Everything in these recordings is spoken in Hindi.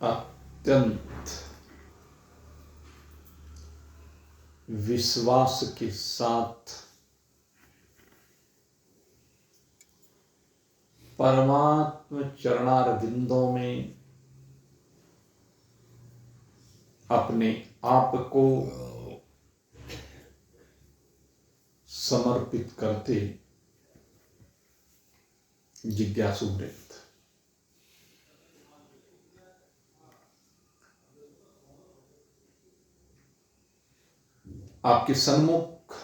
अत्यंत विश्वास के साथ परमात्म चरणारविंदों में अपने आप को समर्पित करते जिज्ञासु वृत्त आपके सन्मुख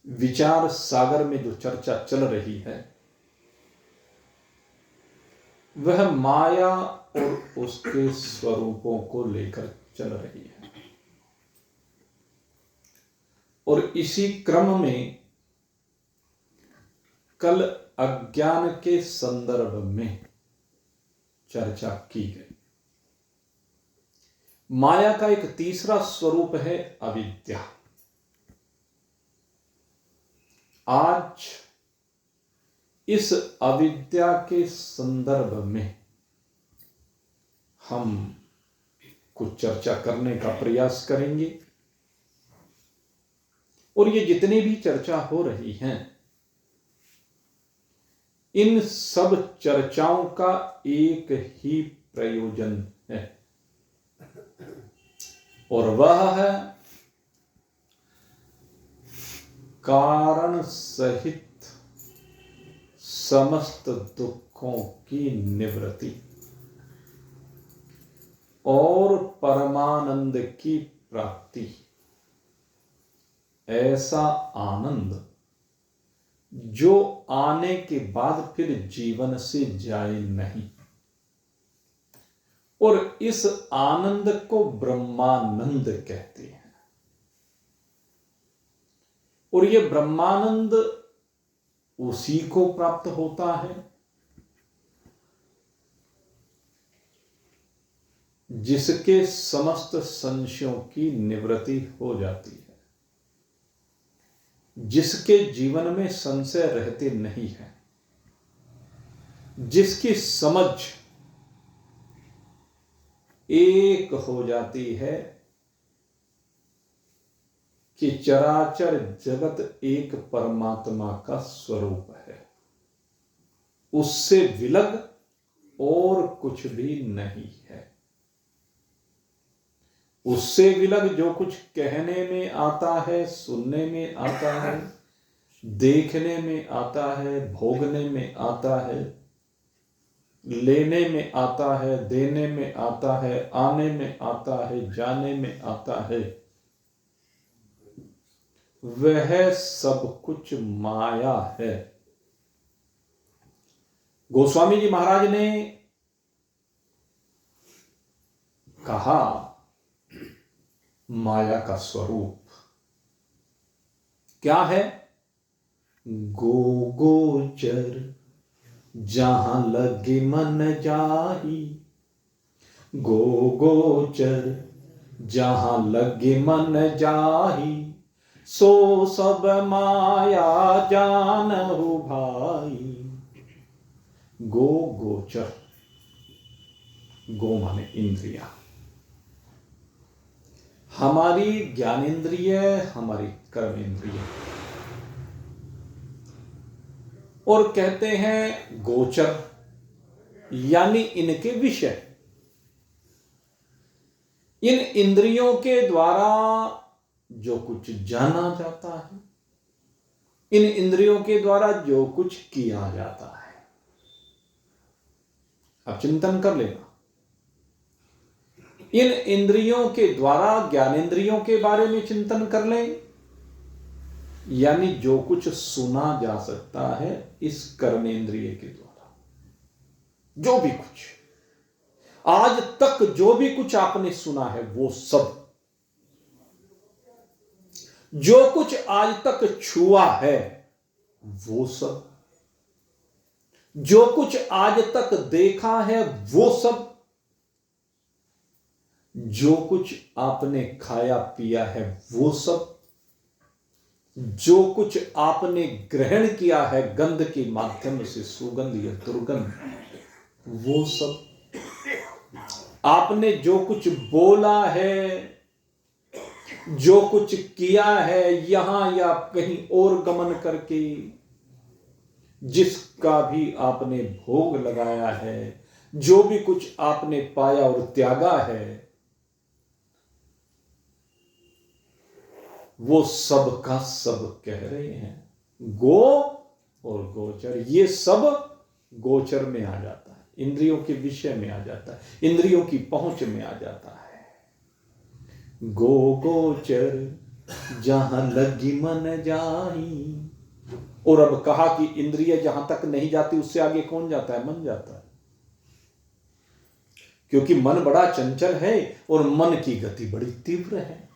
विचार सागर में जो चर्चा चल रही है वह माया और उसके स्वरूपों को लेकर चल रही है। और इसी क्रम में कल अज्ञान के संदर्भ में चर्चा की गई। माया का एक तीसरा स्वरूप है अविद्या। आज इस अविद्या के संदर्भ में हम कुछ चर्चा करने का प्रयास करेंगे। और ये जितनी भी चर्चा हो रही हैं, इन सब चर्चाओं का एक ही प्रयोजन है और वह है कारण सहित समस्त दुखों की निवृत्ति और परमानंद की प्राप्ति। ऐसा आनंद जो आने के बाद फिर जीवन से जाए नहीं। और इस आनंद को ब्रह्मानंद कहते हैं। और यह ब्रह्मानंद उसी को प्राप्त होता है जिसके समस्त संशयों की निवृत्ति हो जाती है, जिसके जीवन में संशय रहते नहीं है, जिसकी समझ एक हो जाती है कि चराचर जगत एक परमात्मा का स्वरूप है, उससे विलग और कुछ भी नहीं है। उससे विलग जो कुछ कहने में आता है, सुनने में आता है, देखने में आता है, भोगने में आता है, लेने में आता है, देने में आता है, आने में आता है, जाने में आता है, वह सब कुछ माया है। गोस्वामी जी महाराज ने कहा माया का स्वरूप क्या है? गोचर जहां लगे मन जाही, गोचर जहां लगे मन जाही, सो सब माया जानहु भाई। गोचर, गो माने इंद्रिया, हमारी ज्ञानेन्द्रिय, हमारी कर्मेंद्रिय। और कहते हैं गोचर यानी इनके विषय। इन इंद्रियों के द्वारा जो कुछ जाना जाता है, इन इंद्रियों के द्वारा जो कुछ किया जाता है। अब चिंतन कर लेना, इन इंद्रियों के द्वारा ज्ञानेन्द्रियों के बारे में चिंतन कर लें, यानी जो कुछ सुना जा सकता है इस कर्मेंद्रिय के द्वारा। जो भी कुछ आज तक जो भी कुछ आपने सुना है वो सब, जो कुछ आज तक छुआ है वो सब, जो कुछ आज तक देखा है वो सब, जो कुछ आपने खाया पिया है वो सब, जो कुछ आपने ग्रहण किया है गंध के माध्यम से, सुगंध या दुर्गंध, वो सब, आपने जो कुछ बोला है, जो कुछ किया है यहां या कहीं और गमन करके, जिसका भी आपने भोग लगाया है, जो भी कुछ आपने पाया और त्यागा है, वो सब का सब कह रहे हैं गो और गोचर। ये सब गोचर में आ जाता है, इंद्रियों के विषय में आ जाता है, इंद्रियों की पहुंच में आ जाता है। गो गोचर जहां लगी मन जाई। और अब कहा कि इंद्रिय जहां तक नहीं जाती उससे आगे कौन जाता है? मन जाता है। क्योंकि मन बड़ा चंचल है और मन की गति बड़ी तीव्र है।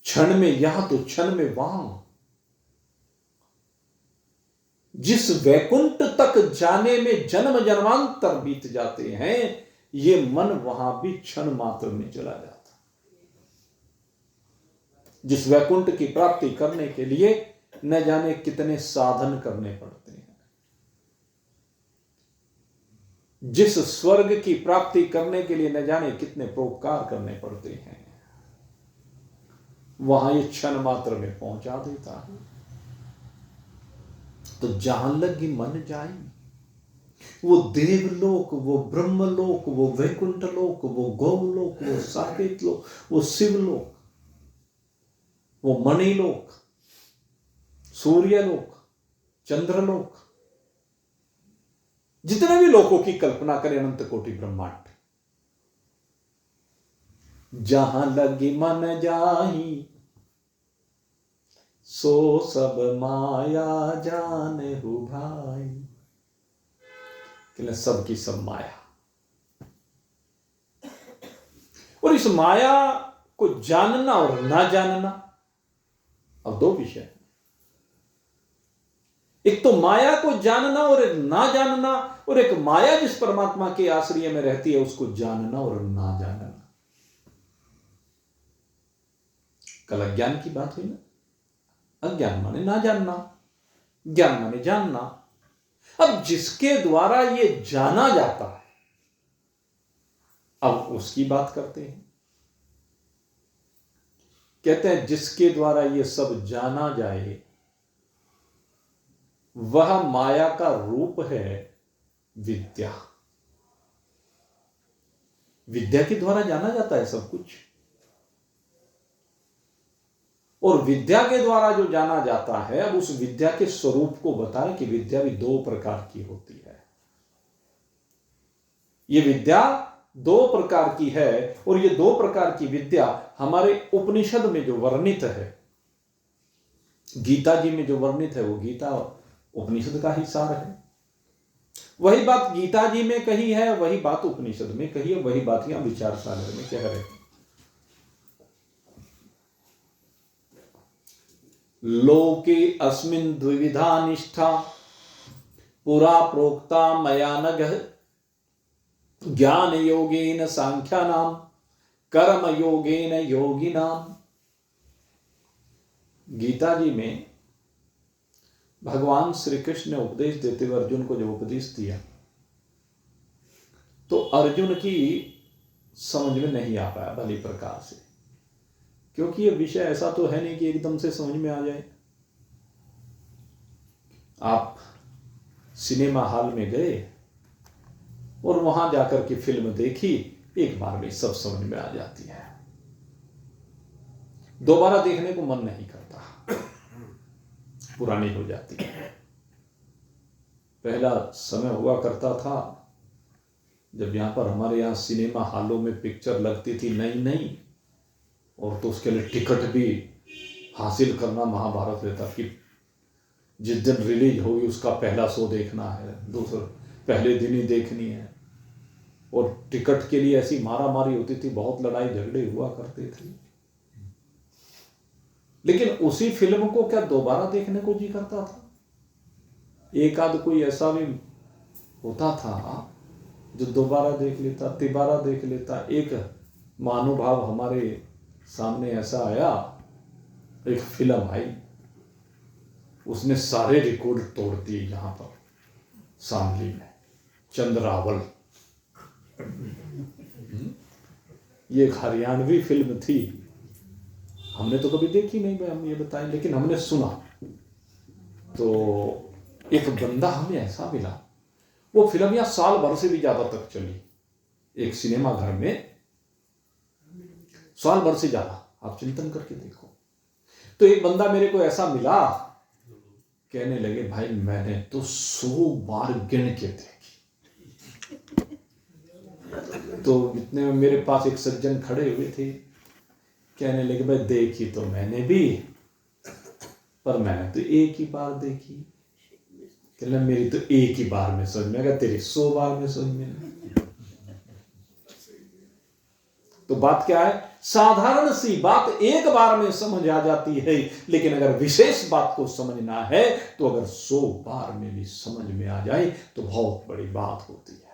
क्षण में यहां तो क्षण में वहां। जिस वैकुंठ तक जाने में जन्म जन्मांतर बीत जाते हैं, ये मन वहां भी क्षण मात्र में चला जाता। जिस वैकुंठ की प्राप्ति करने के लिए न जाने कितने साधन करने पड़ते हैं, जिस स्वर्ग की प्राप्ति करने के लिए न जाने कितने परोपकार करने पड़ते हैं, वहां ये क्षण मात्र में पहुंचा देता है। तो जहां लगी मन जाई, वो देवलोक, वो ब्रह्मलोक, वो वैकुंठ लोक, वो गौलोक, वो साकेत लोक, वो शिवलोक, वो मणिलोक, सूर्यलोक, चंद्रलोक, जितने भी लोकों की कल्पना करें, अनंत कोटि ब्रह्मांड, जहां लगी मन जाही, सो सब माया जानहु भाई। सब की सब माया। और इस माया को जानना और ना जानना, अब दो विषय। एक तो माया को जानना और एक ना जानना, और एक माया जिस परमात्मा के आश्रय में रहती है उसको जानना और ना जानना। कल अज्ञान की बात हुई ना। अज्ञान माने ना जानना, ज्ञान माने जानना। अब जिसके द्वारा ये जाना जाता है, अब उसकी बात करते हैं। कहते हैं जिसके द्वारा ये सब जाना जाए वह माया का रूप है विद्या। विद्या के द्वारा जाना जाता है सब कुछ। और विद्या के द्वारा जो जाना जाता है, अब उस विद्या के स्वरूप को बताएं कि विद्या भी दो प्रकार की होती है। ये विद्या दो प्रकार की है, और ये दो प्रकार की विद्या हमारे उपनिषद में जो वर्णित है, गीता जी में जो वर्णित है, वो गीता उपनिषद का ही सार है। वही बात गीता जी में कही है, वही बात उपनिषद में कही है, वही बात यहां विचार सागर में कह रहे हैं। लोके अस्मिन् द्विविधा निष्ठा पुरा प्रोक्ता मया नघ, ज्ञान योगेन सांख्यानाम कर्म योगेन योगिनाम। गीता जी में भगवान श्री कृष्ण ने उपदेश देते हुए अर्जुन को जब उपदेश दिया, तो अर्जुन की समझ में नहीं आ पाया भली प्रकार से, क्योंकि यह विषय ऐसा तो है नहीं कि एकदम से समझ में आ जाए। आप सिनेमा हॉल में गए और वहां जाकर के फिल्म देखी, एक बार में सब समझ में आ जाती है, दोबारा देखने को मन नहीं करता, पुरानी हो जाती है। पहला समय हुआ करता था जब यहां पर हमारे यहां सिनेमा हॉलों में पिक्चर लगती थी नई नई, और तो उसके लिए टिकट भी हासिल करना महाभारत रहता कि जिस दिन रिलीज होगी उसका पहला शो देखना है, दूसरा पहले दिन ही देखनी है। और टिकट के लिए ऐसी मारा मारी होती थी, बहुत लड़ाई झगड़े हुआ करते थे। लेकिन उसी फिल्म को क्या दोबारा देखने को जी करता था? एक आध कोई ऐसा भी होता था जो दोबारा देख लेता, तिबारा देख लेता। एक महानुभाव हमारे सामने ऐसा आया, एक फिल्म आई, उसने सारे रिकॉर्ड तोड़ दिए। यहां पर शामली में चंद्रावल, ये एक हरियाणवी फिल्म थी, हमने तो कभी देखी नहीं, मैं हम ये बताएं, लेकिन हमने सुना। तो एक बंदा हमें ऐसा मिला, वो फिल्म या साल भर से भी ज्यादा तक चली, एक सिनेमा घर में साल भर से ज्यादा, आप चिंतन करके देखो। तो एक बंदा मेरे को ऐसा मिला, कहने लगे भाई मैंने तो 100 बार गिन के देखी। तो इतने में मेरे पास एक सज्जन खड़े हुए थे, कहने लगे भाई देखी तो मैंने भी, पर मैंने तो एक ही बार देखी। कहना मेरी तो एक ही बार में समझ में, अगर तेरी 100 बार में समझ में। तो बात क्या है, साधारण सी बात एक बार में समझ आ जाती है, लेकिन अगर विशेष बात को समझना है तो अगर 100 बार में भी समझ में आ जाए तो बहुत बड़ी बात होती है।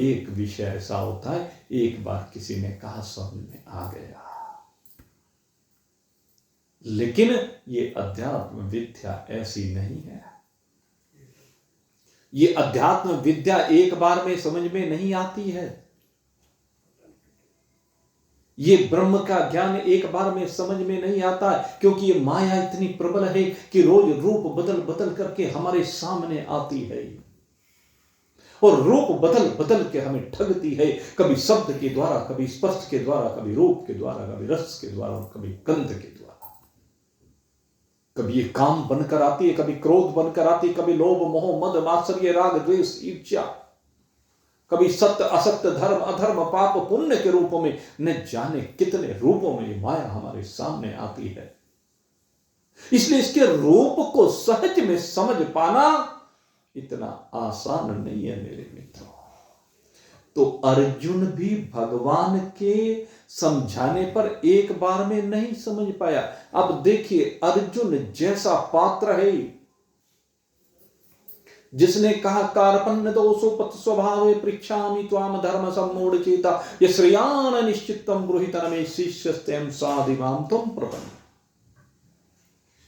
एक विषय ऐसा होता है, एक बार किसी ने कहा समझ में आ गया, लेकिन ये अध्यात्म विद्या ऐसी नहीं है। ये अध्यात्म विद्या एक बार में समझ में नहीं आती है। ये ब्रह्म का ज्ञान एक बार में समझ में नहीं आता है, क्योंकि ये माया इतनी प्रबल है कि रोज रूप बदल बदल करके हमारे सामने आती है, और रूप बदल बदल के हमें ठगती है, कभी शब्द के द्वारा, कभी स्पर्श के द्वारा, कभी रूप के द्वारा, कभी रस के द्वारा, कभी गंध के द्वारा। कभी ये काम बनकर आती है, कभी क्रोध बनकर आती है, कभी लोभ मोह मद मात्सर्य राग द्वेष ईर्ष्या, कभी सत्य असत्य धर्म अधर्म पाप पुण्य के रूपों में, न जाने कितने रूपों में ये माया हमारे सामने आती है। इसलिए इसके रूप को सहज में समझ पाना इतना आसान नहीं है मेरे मित्रों। तो अर्जुन भी भगवान के समझाने पर एक बार में नहीं समझ पाया। अब देखिए, अर्जुन जैसा पात्र है, जिसने कहा कार्पण्य दोषोपत स्वभाव पृच्छामि त्वाम धर्म सम्मूढ़ चेता ये श्रेयान निश्चितम गृहीतन में शिष्यस्तेम साधिमाम तुम प्रपन्न,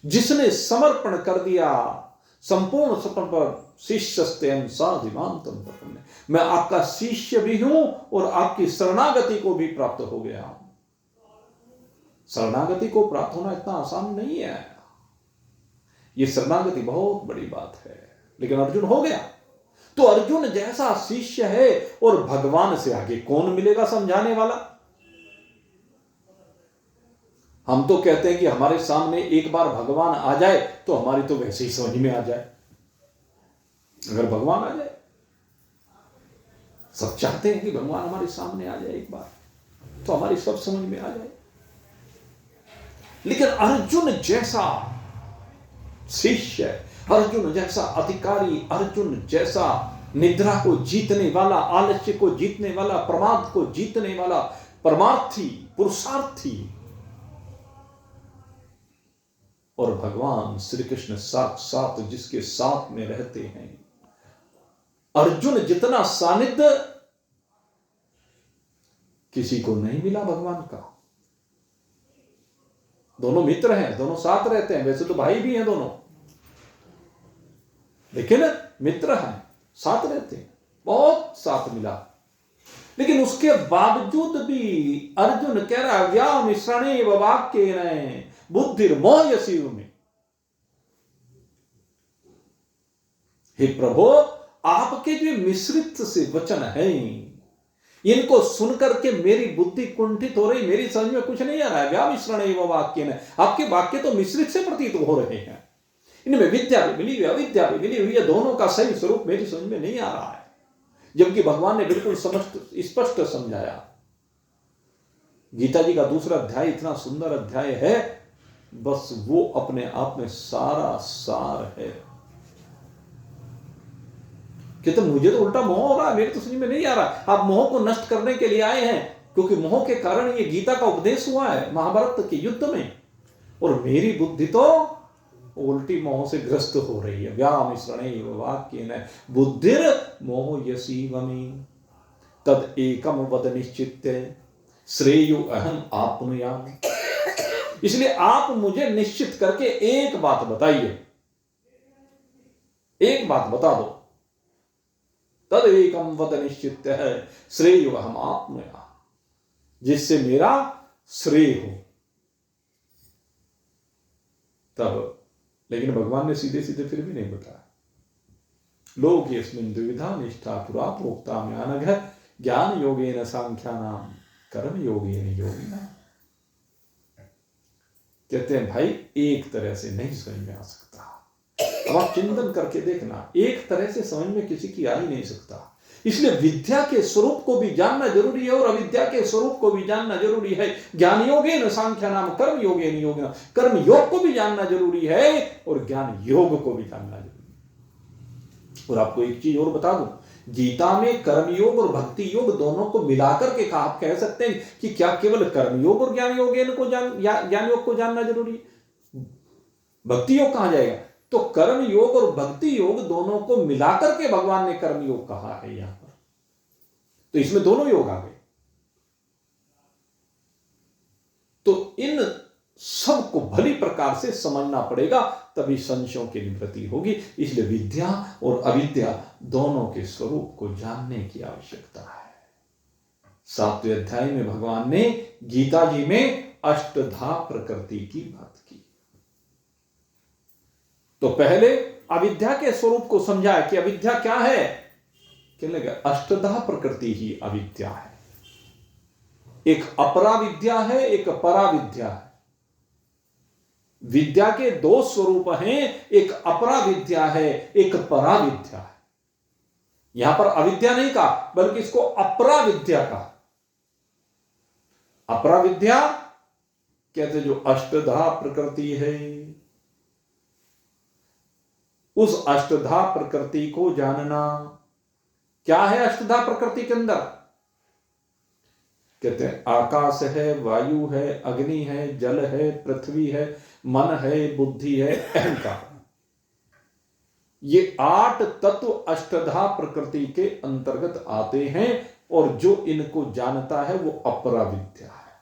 जिसने समर्पण कर दिया, संपूर्ण समर्पण, शिष्यस्तेम साधिमाम तुम प्रपन्न, मैं आपका शिष्य भी हूं और आपकी शरणागति को भी प्राप्त हो गया हूं। शरणागति को प्राप्त होना इतना आसान नहीं है, यह शरणागति बहुत बड़ी बात है, लेकिन अर्जुन हो गया। तो अर्जुन जैसा शिष्य है, और भगवान से आगे कौन मिलेगा समझाने वाला। हम तो कहते हैं कि हमारे सामने एक बार भगवान आ जाए तो हमारी तो वैसे ही समझ में आ जाए। अगर भगवान आ जाए, सब चाहते हैं कि भगवान हमारे सामने आ जाए एक बार, तो हमारी सब समझ में आ जाए। लेकिन अर्जुन जैसा शिष्य, अर्जुन जैसा अधिकारी, अर्जुन जैसा निद्रा को जीतने वाला, आलस्य को जीतने वाला, प्रमाद को जीतने वाला, परमार्थी, पुरुषार्थी, और भगवान श्री कृष्ण साक्षात जिसके साथ में रहते हैं, अर्जुन जितना सानिध्य किसी को नहीं मिला भगवान का। दोनों मित्र हैं, दोनों साथ रहते हैं, वैसे तो भाई भी हैं दोनों, लेकिन मित्र हैं, साथ रहते हैं, बहुत साथ मिला। लेकिन उसके बावजूद भी अर्जुन कह रहा व्यामिश्रणे वाक्येन बुद्धिर्मोहयसीव में, हे प्रभु आपके जो मिश्रित से वचन हैं, इनको सुनकर के मेरी बुद्धि कुंठित हो रही, मेरी समझ में कुछ नहीं आ रहा है। व्यामिश्रणे वाक्येन, आपके वाक्य तो मिश्रित से प्रतीत हो रहे हैं, इनमें विद्या भी मिली हुई, अविद्या भी मिली हुई है, दोनों का सही स्वरूप मेरी समझ में नहीं आ रहा है। जबकि भगवान ने बिल्कुल स्पष्ट समझाया। गीता जी का दूसरा अध्याय इतना सुंदर अध्याय है, बस वो अपने आप में सारा सार है कि तो मुझे तो उल्टा मोह हो रहा है, मेरे तो समझ में नहीं आ रहा। आप मोह को नष्ट करने के लिए आए हैं, क्योंकि मोह के कारण ये गीता का उपदेश हुआ है महाभारत के युद्ध में, और मेरी बुद्धि तो उल्टी मोह से ग्रस्त हो रही है। व्यामिश्रणेव वाक्येन बुद्धिर मोहयसीव मे तद एकम वद निश्चित्य श्रेयो अहम आप्नुयामि। इसलिए आप मुझे निश्चित करके एक बात बताइए, एक बात बता दो, तदेकम वद निश्चित है श्रेय हम आत्मया, जिससे मेरा श्रेय हो। तब लेकिन भगवान ने सीधे सीधे फिर भी नहीं बताया। लोक यस्मिन् द्विविधा निष्ठा पुरा प्रोक्ता में अनघ ज्ञान योगेन सांख्यानाम कर्म योगेन योगिना। कहते हैं भाई एक तरह से नहीं समझ में आ सकता। अब आप चिंतन करके देखना, एक तरह से समझ में किसी की आ ही नहीं सकता। इसलिए विद्या के स्वरूप को भी जानना जरूरी है और अविद्या के स्वरूप को भी जानना जरूरी है। ज्ञान योगेन सांख्यानाम कर्म योगेन योगिना, कर्म योग को भी जानना जरूरी है और ज्ञान योग को भी जानना जरूरी है। और आपको एक चीज और बता दूं, गीता में कर्मयोग और भक्ति योग दोनों को मिलाकर के आप कह सकते हैं कि क्या केवल कर्मयोग और ज्ञान योग को जानना जरूरी है? भक्ति योग कहां जाएगा? तो कर्म योग और भक्ति योग दोनों को मिलाकर के भगवान ने कर्म योग कहा है यहां पर। तो इसमें दोनों योग आ गए। तो इन सबको भली प्रकार से समझना पड़ेगा, तभी संशयों की निवृत्ति होगी। इसलिए विद्या और अविद्या दोनों के स्वरूप को जानने की आवश्यकता है। 7वें अध्याय में भगवान ने गीता जी में अष्टधा प्रकृति की बात की। तो पहले अविद्या के स्वरूप को समझाया कि अविद्या क्या है। कहने लगे अष्टधा प्रकृति ही अविद्या है। एक अपरा विद्या है, एक परा विद्या है। विद्या के दो स्वरूप हैं, एक अपरा विद्या है, एक परा विद्या है। यहां पर अविद्या नहीं कहा, बल्कि इसको अपरा विद्या कहा। अपरा विद्या कहते जो अष्टधा प्रकृति है, उस अष्टधा प्रकृति को जानना। क्या है अष्टधा प्रकृति के अंदर? कहते हैं आकाश है, वायु है, अग्नि है, जल है, पृथ्वी है, मन है, बुद्धि है, अहंकार। ये 8 तत्व अष्टधा प्रकृति के अंतर्गत आते हैं और जो इनको जानता है वो अपरा विद्या है।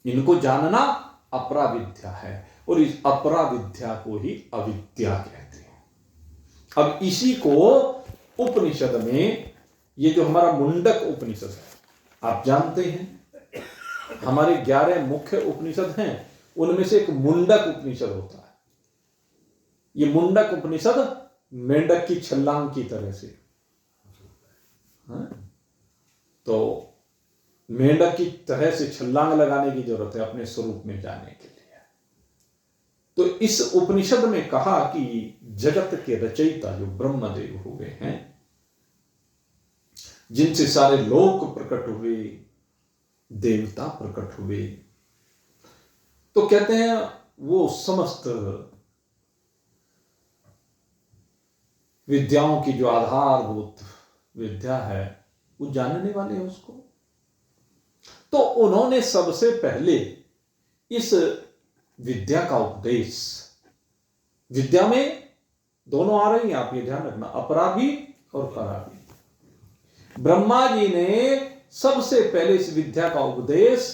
इनको जानना अपरा विद्या है और इस अपरा विद्या को ही अविद्या कहते हैं। अब इसी को उपनिषद में, ये जो हमारा मुंडक उपनिषद है, आप जानते हैं हमारे 11 मुख्य उपनिषद हैं, उनमें से एक मुंडक उपनिषद होता है। ये मुंडक उपनिषद मेंढक की छलांग की तरह से, तो मेंढक की तरह से छलांग लगाने की जरूरत है अपने स्वरूप में जाने के लिए। तो इस उपनिषद में कहा कि जगत के रचयिता जो ब्रह्मदेव हुए हैं, जिनसे सारे लोक प्रकट हुए, देवता प्रकट हुए, तो कहते हैं वो समस्त विद्याओं की जो आधारभूत विद्या है वो जानने वाले हैं उसको। तो उन्होंने सबसे पहले इस विद्या का उपदेश, विद्या में दोनों आ रही हैं, आप ये ध्यान रखना, अपरा भी और परा भी। ब्रह्मा जी ने सबसे पहले इस विद्या का उपदेश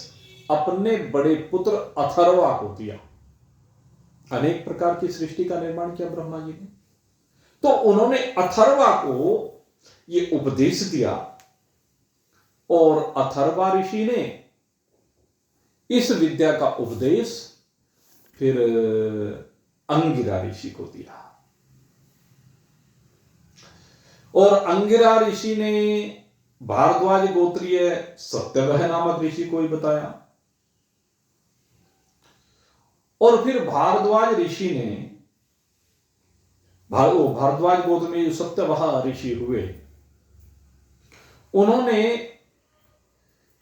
अपने बड़े पुत्र अथर्वा को दिया। अनेक प्रकार की सृष्टि का निर्माण किया ब्रह्मा जी ने, तो उन्होंने अथर्वा को ये उपदेश दिया और अथर्वा ऋषि ने इस विद्या का उपदेश फिर अंगिरा ऋषि को दिया और अंगिरा ऋषि ने भारद्वाज गोत्रीय सत्यवह नामक ऋषि को ही बताया और फिर भारद्वाज ऋषि ने, भारद्वाज गोत्र में जो सत्यवह ऋषि हुए, उन्होंने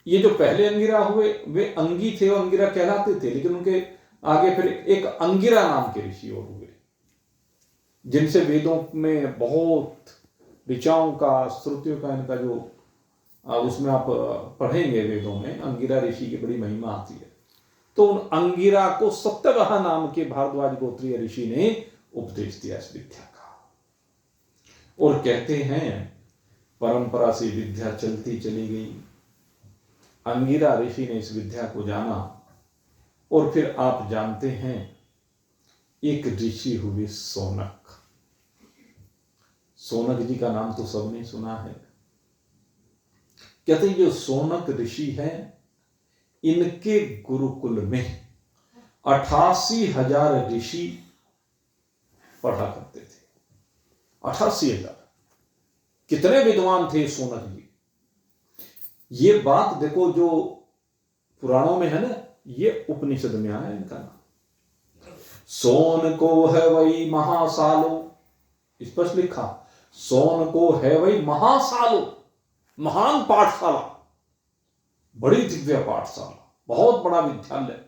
ये जो पहले अंगिरा हुए वे अंगी थे, वो अंगिरा कहलाते थे, लेकिन उनके आगे फिर एक अंगिरा नाम के ऋषि और हुए, जिनसे वेदों में बहुत ऋचाओं का, श्रुतियों का, इनका जो उसमें आप पढ़ेंगे वेदों में अंगिरा ऋषि की बड़ी महिमा आती है। तो उन अंगिरा को सत्यवह नाम के भारद्वाज गोत्रीय ऋषि ने उपदेश दिया इस विद्या का और कहते हैं परंपरा से विद्या चलती चली गई। अंगिरा ऋषि ने इस विद्या को जाना और फिर आप जानते हैं एक ऋषि हुए सोनक। सोनक जी का नाम तो सबने सुना है। कहते हैं जो सोनक ऋषि हैं, इनके गुरुकुल में 88,000 ऋषि पढ़ा करते थे। 88,000। कितने विद्वान थे सोनक जी। ये बात देखो जो पुराणों में है ना, ये उपनिषद में आया इनका नाम। सोन को है वही महासालो, स्पष्ट लिखा, सोन को है वही महासालो, महान पाठशाला, बड़ी दिव्य पाठशाला, बहुत बड़ा विद्यालय।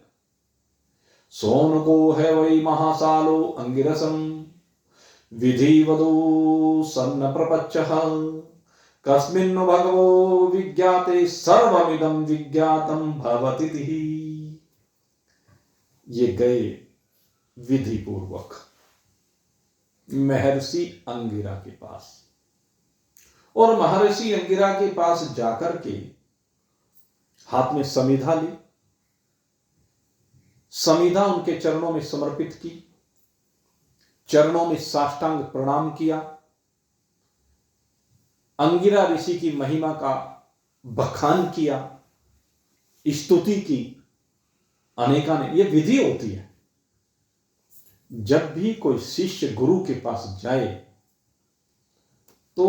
सोन को है वही महासालो अंगिरसम विधिवदो सन्न प्रपच्चः कस्मिन् भगवो विज्ञाते सर्वमिदं विज्ञातम भवतीति। ये गए विधि पूर्वक महर्षि अंगिरा के पास, और महर्षि अंगिरा के पास जाकर के हाथ में समिधा ली, समिधा उनके चरणों में समर्पित की, चरणों में साष्टांग प्रणाम किया, अंगिरा ऋषि की महिमा का बखान किया, स्तुति की अनेकानेक। ये विधि होती है। जब भी कोई शिष्य गुरु के पास जाए तो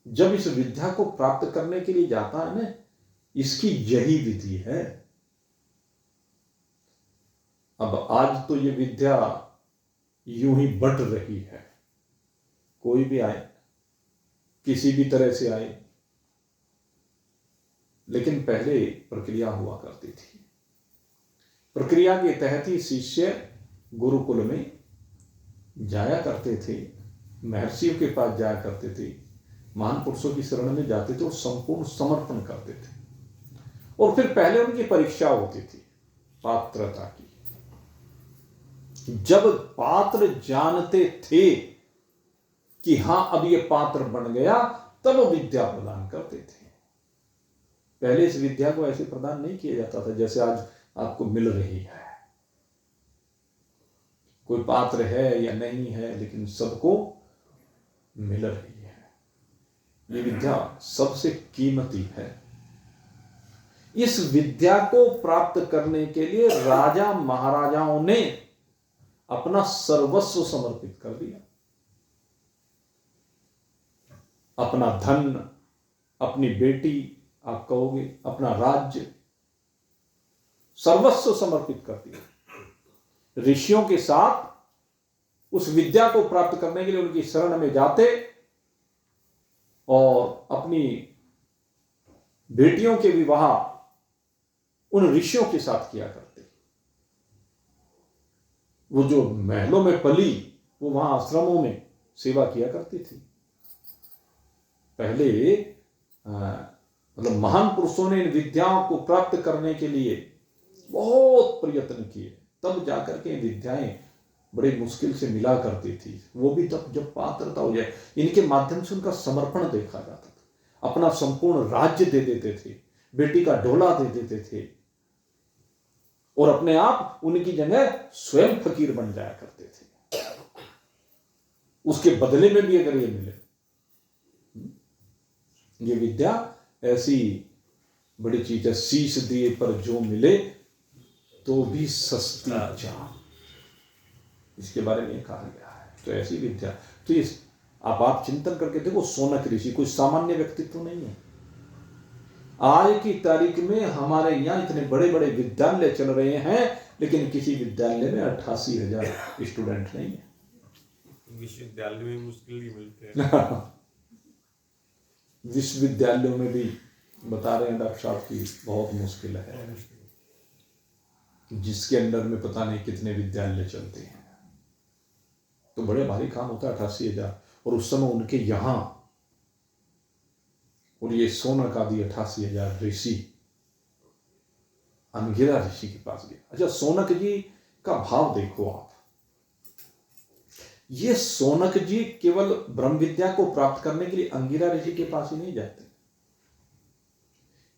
जब इस विद्या को प्राप्त करने के लिए जाता है ना, इसकी यही विधि है। अब आज तो ये विद्या यूं ही बट रही है, कोई भी आए, किसी भी तरह से आए, लेकिन पहले प्रक्रिया हुआ करती थी। प्रक्रिया के तहत ही शिष्य गुरुकुल में जाया करते थे, महर्षियों के पास जाया करते थे, महान पुरुषों की शरण में जाते थे और संपूर्ण समर्पण करते थे। और फिर पहले उनकी परीक्षा होती थी पात्रता की। जब पात्र जानते थे कि हां अब ये पात्र बन गया, तब विद्या प्रदान करते थे। पहले इस विद्या को ऐसे प्रदान नहीं किया जाता था जैसे आज आपको मिल रही है। कोई पात्र है या नहीं है, लेकिन सबको मिल रही है। ये विद्या सबसे कीमती है। इस विद्या को प्राप्त करने के लिए राजा महाराजाओं ने अपना सर्वस्व समर्पित कर दिया। अपना धन, अपनी बेटी, आप कहोगे अपना राज्य, सर्वस्व समर्पित कर दिया। ऋषियों के साथ उस विद्या को प्राप्त करने के लिए उनकी शरण में जाते और अपनी बेटियों के विवाह उन ऋषियों के साथ किया करते। वो जो महलों में पली, वो वहां आश्रमों में सेवा किया करती थी। पहले मतलब महान पुरुषों ने इन विद्याओं को प्राप्त करने के लिए बहुत प्रयत्न किए, तब जाकर के विद्याएं बड़ी मुश्किल से मिला करती थी। वो भी तब जब पात्रता हो जाए। इनके माध्यम से उनका समर्पण देखा जाता था। अपना संपूर्ण राज्य दे देते थे, बेटी का डोला दे देते थे, और अपने आप उनकी जगह स्वयं फकीर बन जाया करते थे। उसके बदले में भी अगर ये मिले, ये विद्या ऐसी बड़ी चीज है, शीश दिए पर जो मिले तो भी सस्ती जान, इसके बारे में कहा गया है। तो ऐसी विद्या, तो इस आप चिंतन करके देखो, सोनक ऋषि कोई सामान्य व्यक्तित्व नहीं है। आज की तारीख में हमारे यहाँ इतने बड़े बड़े विद्यालय चल रहे हैं, लेकिन किसी विद्यालय में 88,000 स्टूडेंट नहीं है। विश्वविद्यालय में मुश्किल ही मिलते हैं। विश्वविद्यालयों में भी बता रहे हैं डॉक्टर साहब की बहुत मुश्किल है, जिसके अंदर में पता नहीं कितने विद्यालय चलते हैं। तो बड़े भारी काम होता है। 88,000, और उस समय उनके यहां, और ये सोनक आदि 88,000 ऋषि अंगिरा ऋषि के पास गया। अच्छा, सोनक जी का भाव देखो आप। ये सोनक जी केवल ब्रह्म विद्या को प्राप्त करने के लिए अंगिरा ऋषि के पास ही नहीं जाते,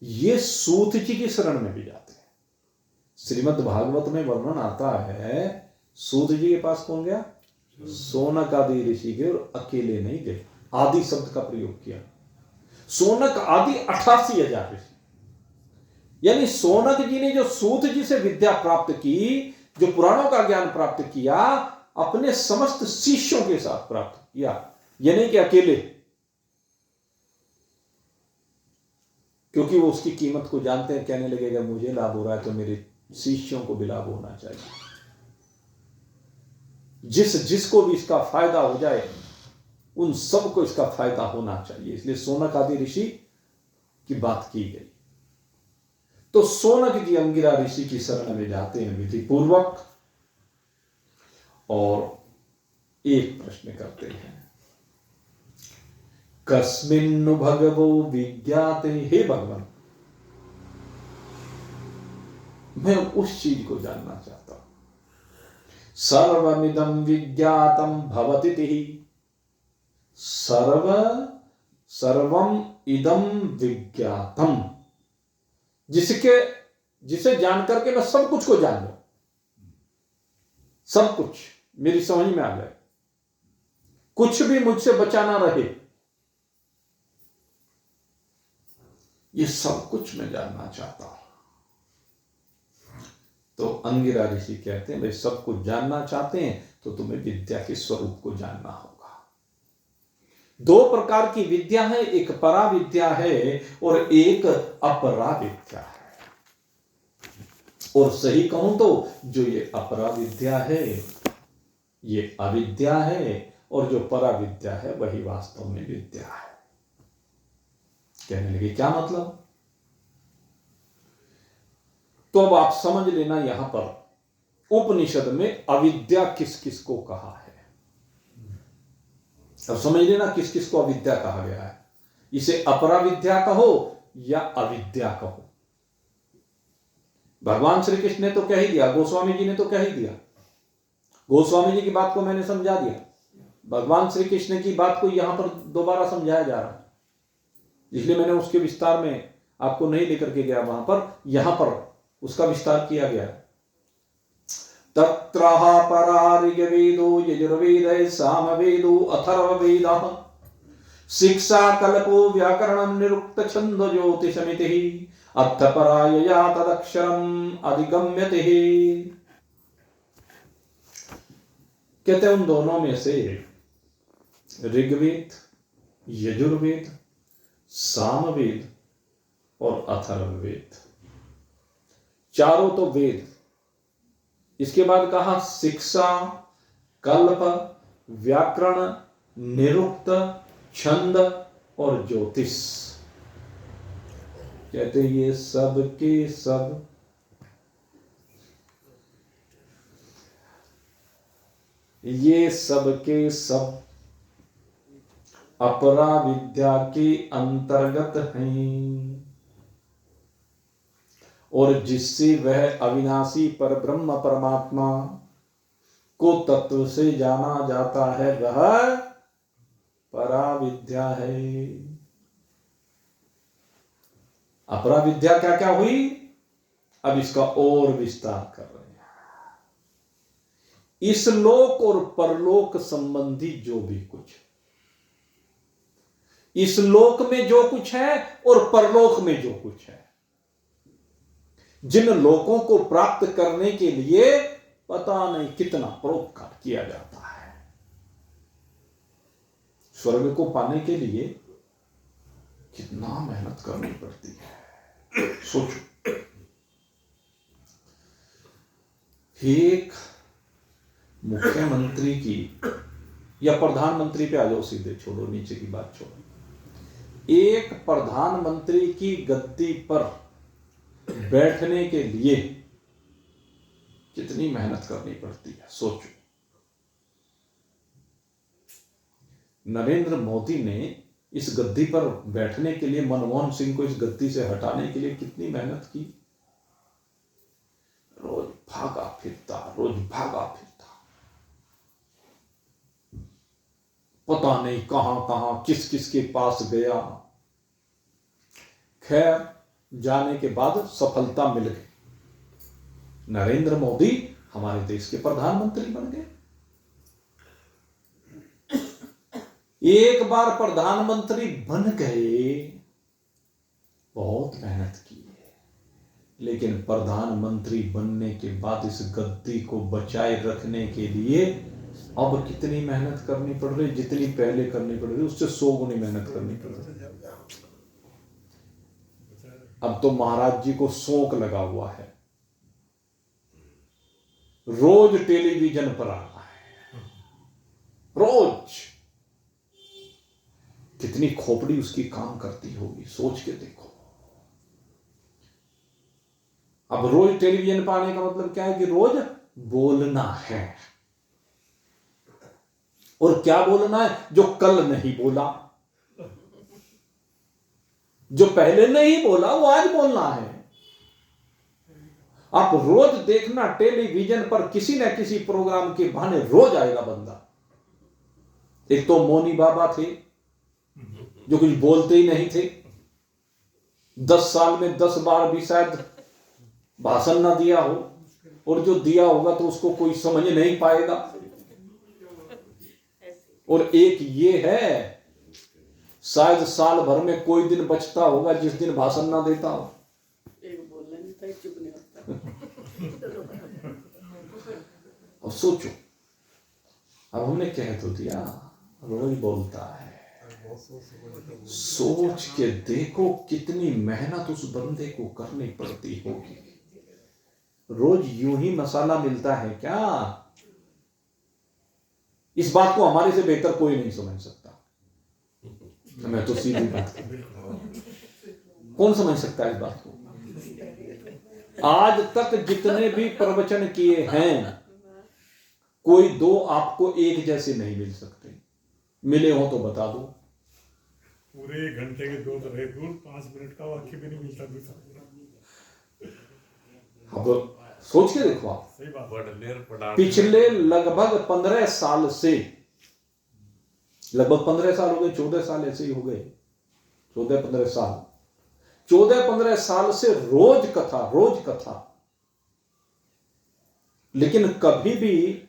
ये सूत जी की शरण में भी जाते हैं। श्रीमद् भागवत में वर्णन आता है, सूत जी के पास कौन गया? सोनक आदि ऋषि गए और अकेले नहीं गए। आदि शब्द का प्रयोग किया। सोनक आदि 88,000 ऋषि, यानी सोनक जी ने जो सूत जी से विद्या प्राप्त की, जो पुराणों का ज्ञान प्राप्त किया, अपने समस्त शिष्यों के साथ प्राप्त किया, यानी कि अकेले, क्योंकि वो उसकी कीमत को जानते हैं। कहने लगेगा मुझे लाभ हो रहा है तो मेरे शिष्यों को भी लाभ होना चाहिए। जिसको भी इसका फायदा हो जाए उन सबको इसका फायदा होना चाहिए, इसलिए सोनक आदि ऋषि की बात की गई। तो सोनक जी अंगिरा ऋषि की शरण में जाते हैं विधि पूर्वक और एक प्रश्न करते हैं, कस्मिन्नु भगवो विज्ञाते। हे भगवान, मैं उस चीज को जानना चाहता हूं। सर्वमिदं विज्ञातम भवतीति। सर्वम इदम विज्ञातम, जिसे जान करके मैं सब कुछ को जान लूं, सब कुछ मेरी समझ में आ जाए, कुछ भी मुझसे बचा ना रहे, ये सब कुछ मैं जानना चाहता हूं। तो अंगिरा ऋषि कहते हैं भाई सब कुछ जानना चाहते हैं तो तुम्हें विद्या के स्वरूप को जानना होगा। दो प्रकार की विद्या है, एक परा विद्या है और एक अपरा विद्या है। और सही कहूं तो जो ये अपरा विद्या है ये अविद्या है, और जो परा विद्या है वही वास्तव में विद्या है। कहने लगे क्या मतलब? तो अब आप समझ लेना, यहां पर उपनिषद में अविद्या किस किस को कहा है। अब समझ लेना किस किस को अविद्या कहा गया है। इसे अपरा विद्या कहो या अविद्या कहो। भगवान श्री कृष्ण ने तो कह ही दिया, गोस्वामी जी ने तो कह ही दिया। गोस्वामी जी की बात को मैंने समझा दिया, भगवान श्री कृष्ण की बात को यहां पर दोबारा समझाया जा रहा है, इसलिए मैंने उसके विस्तार में आपको नहीं लेकर के गया वहां पर, यहां पर उसका विस्तार किया गया है। तत्रह परा ऋग्वेदो यजुर्वेद सामवेदो अथर्ववेदः शिक्षा कल्पो व्याकरणं निरुक्त छंद ज्योतिषमिति अथ परायया तदक्षरम अधिगम्यते। कहते हैं उन दोनों में से ऋग्वेद, यजुर्वेद, सामवेद और अथर्ववेद, चारों तो वेद। इसके बाद कहा शिक्षा, कल्प, व्याकरण, निरुक्त, छंद और ज्योतिष। कहते ये सब के सब अपरा विद्या के अंतर्गत हैं, और जिससे वह अविनाशी पर ब्रह्म परमात्मा को तत्व से जाना जाता है वह परा विद्या है। अपरा विद्या क्या क्या हुई, अब इसका और विस्तार कर रहे हैं। इस लोक और परलोक संबंधी जो भी कुछ, इस लोक में जो कुछ है और परलोक में जो कुछ है, जिन लोकों को प्राप्त करने के लिए पता नहीं कितना परोपकार किया जाता है। स्वर्ग को पाने के लिए कितना मेहनत करनी पड़ती है, सोचो। एक मुख्यमंत्री की या प्रधानमंत्री पे आ जाओ सीधे, छोड़ो नीचे की बात छोड़ो। एक प्रधानमंत्री की गद्दी पर बैठने के लिए कितनी मेहनत करनी पड़ती है, सोचो। नरेंद्र मोदी ने इस गद्दी पर बैठने के लिए मनमोहन सिंह को इस गद्दी से हटाने के लिए कितनी मेहनत की। रोज भागा फिरता, पता नहीं कहां कहां किस किस के पास गया। खैर जाने के बाद सफलता मिल गई, नरेंद्र मोदी हमारे देश के प्रधानमंत्री बन गए। एक बार प्रधानमंत्री बन गए, बहुत मेहनत की है, लेकिन प्रधानमंत्री बनने के बाद इस गद्दी को बचाए रखने के लिए अब कितनी मेहनत करनी पड़ रही, जितनी पहले करनी पड़ रही उससे 100 गुनी मेहनत करनी पड़ रही। अब तो महाराज जी को शौक लगा हुआ है, रोज टेलीविजन पर आना है, रोज। कितनी खोपड़ी उसकी काम करती होगी, सोच के देखो। अब रोज टेलीविजन पर आने का मतलब क्या है कि रोज बोलना है। और क्या बोलना है? जो कल नहीं बोला, जो पहले नहीं बोला वो आज बोलना है। आप रोज देखना टेलीविजन पर किसी न किसी प्रोग्राम के बहाने रोज आएगा बंदा। एक तो मौनी बाबा थे जो कुछ बोलते ही नहीं थे, 10 साल में 10 बार भी शायद भाषण ना दिया हो, और जो दिया होगा तो उसको कोई समझ नहीं पाएगा। और एक ये है, शायद साल भर में कोई दिन बचता होगा जिस दिन भाषण ना देता हो। एक बोलना नहीं था, एक चुप नहीं होता। अब सोचो, अब हमने कह तो दिया रोज बोलता है। सोच के देखो कितनी मेहनत उस बंदे को करनी पड़ती होगी। रोज यूं ही मसाला मिलता है क्या? इस बात को हमारे से बेहतर कोई नहीं समझ सकता। मैं तो सीधी बात कौन समझ सकता है इस बात को? आज तक जितने भी प्रवचन किए हैं, कोई दो आपको एक जैसे नहीं मिल सकते। मिले हो तो बता दो। पूरे 1 घंटे के 2 रहे दूर, 5 मिनट का वाक्य भी नहीं मिलता दूसरा। अब सोच के देखो आप, सही बात। पिछले लगभग 15 साल से, लगभग 15 साल हो गए, 14 साल ऐसे ही हो गए, 14-15 साल, 14-15 साल से रोज कथा। लेकिन कभी भी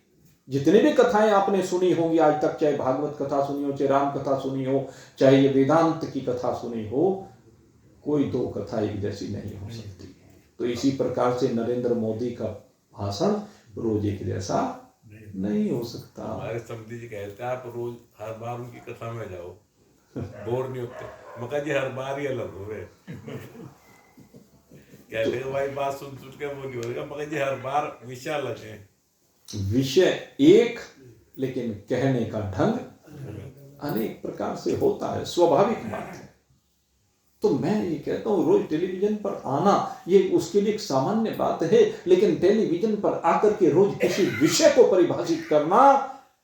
जितनी भी कथाएं आपने सुनी होंगी आज तक, चाहे भागवत कथा सुनी हो, चाहे राम कथा सुनी हो, चाहे ये वेदांत की कथा सुनी हो, कोई दो कथा एक जैसी नहीं हो सकती। तो इसी प्रकार से नरेंद्र मोदी का भाषण रोज एक जैसा नहीं हो सकता। हमारे समधी जी कहते हैं आप रोज हर बार उनकी कथा में जाओ, बोर नहीं होते। मका जी हर बार ही अलग हो रहे कहते हैं भाई बात सुन के वो नहीं हो रहा। मका जी हर बार विषय अलग है, विषय एक, लेकिन कहने का ढंग अनेक प्रकार से होता है, स्वाभाविक बात है। तो मैं ये कहता हूं रोज टेलीविजन पर आना ये उसके लिए एक सामान्य बात है, लेकिन टेलीविजन पर आकर के रोज किसी विषय को परिभाषित करना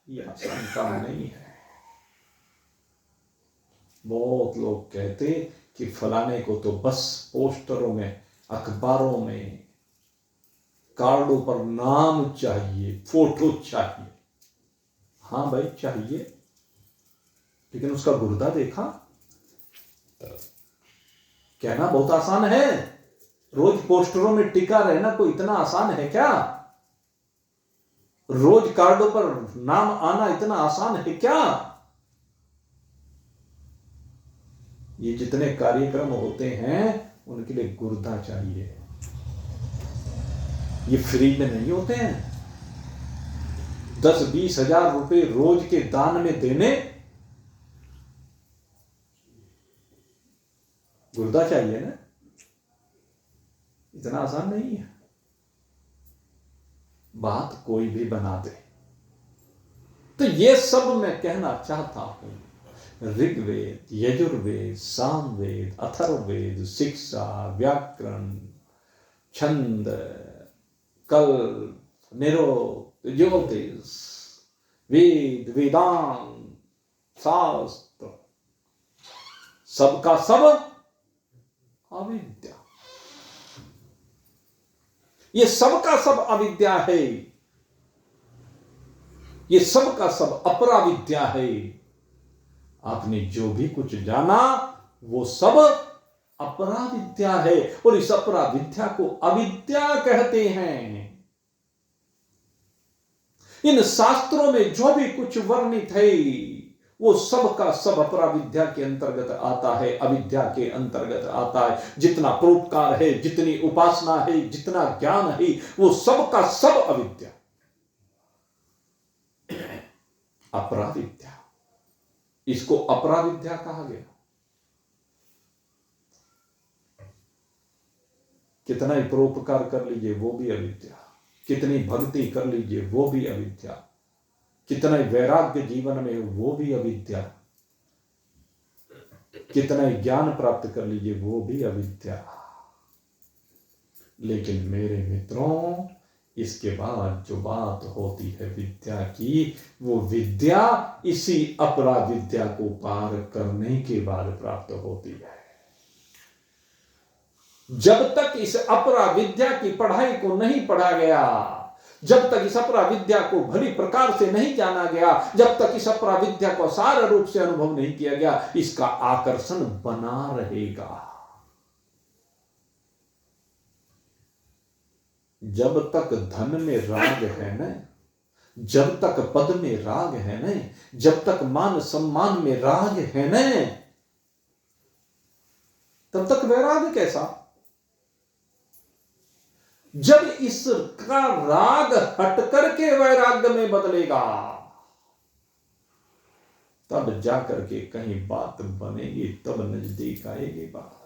यह आसान काम नहीं है। बहुत लोग कहते कि फलाने को तो बस पोस्टरों में, अखबारों में, कार्डों पर नाम चाहिए, फोटो चाहिए। हाँ भाई चाहिए, लेकिन उसका गुर्दा देखा? कहना बहुत आसान है, रोज पोस्टरों में टिका रहना कोई इतना आसान है क्या? रोज कार्डों पर नाम आना इतना आसान है क्या? ये जितने कार्यक्रम होते हैं उनके लिए गुर्दा चाहिए, ये फ्री में नहीं होते हैं। 10-20 हजार रुपए रोज के दान में देने, गुर्दा चाहिए ना, इतना आसान नहीं है। बात कोई भी बना दे। तो ये सब मैं कहना चाहता हूं, ऋग्वेद, यजुर्वेद, सामवेद, अथर्ववेद, शिक्षा, व्याकरण, छंद, कल्प, निरोध, ज्योतिष, वेद, वेदांत, शास्त्र, सबका सब अविद्या। ये सबका सब अविद्या है, ये सबका सब अपराविद्या है। आपने जो भी कुछ जाना वो सब अपराविद्या है, और इस अपराविद्या को अविद्या कहते हैं। इन शास्त्रों में जो भी कुछ वर्णित है वो सब का सब अपराविद्या के अंतर्गत आता है, अविद्या के अंतर्गत आता है। जितना परोपकार है, जितनी उपासना है, जितना ज्ञान है, वो सब का सब अविद्या, अपराविद्या। इसको अपराविद्या कहा गया। कितना ही परोपकार कर लीजिए वो भी अविद्या, कितनी भक्ति कर लीजिए वो भी अविद्या, कितना ही वैराग्य जीवन में वो भी अविद्या, कितना ही ज्ञान प्राप्त कर लीजिए वो भी अविद्या। लेकिन मेरे मित्रों, इसके बाद जो बात होती है विद्या की, वो विद्या इसी अपराविद्या को पार करने के बाद प्राप्त होती है। जब तक इस अपराविद्या की पढ़ाई को नहीं पढ़ा गया, जब तक इस अपराविद्या को भली प्रकार से नहीं जाना गया, जब तक इस अपराविद्या को सार रूप से अनुभव नहीं किया गया, इसका आकर्षण बना रहेगा। जब तक धन में राग है न, जब तक पद में राग है न, जब तक मान सम्मान में राग है न, तब तक वैराग कैसा? जब इसका राग हट करके वैराग्य में बदलेगा, तब जाकर के कहीं बात बनेगी, तब नजदीक आएगी बात।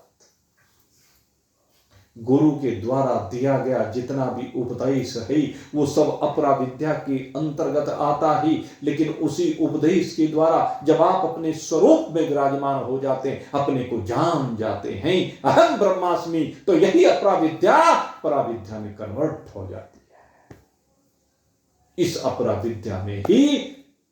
गुरु के द्वारा दिया गया जितना भी उपदेश है वो सब अपराविद्या के अंतर्गत आता ही, लेकिन उसी उपदेश के द्वारा जब आप अपने स्वरूप में विराजमान हो जाते हैं, अपने को जान जाते हैं, अहम ब्रह्मास्मि, तो यही अपराविद्या पराविद्या में कन्वर्ट हो जाती है। इस अपराविद्या में ही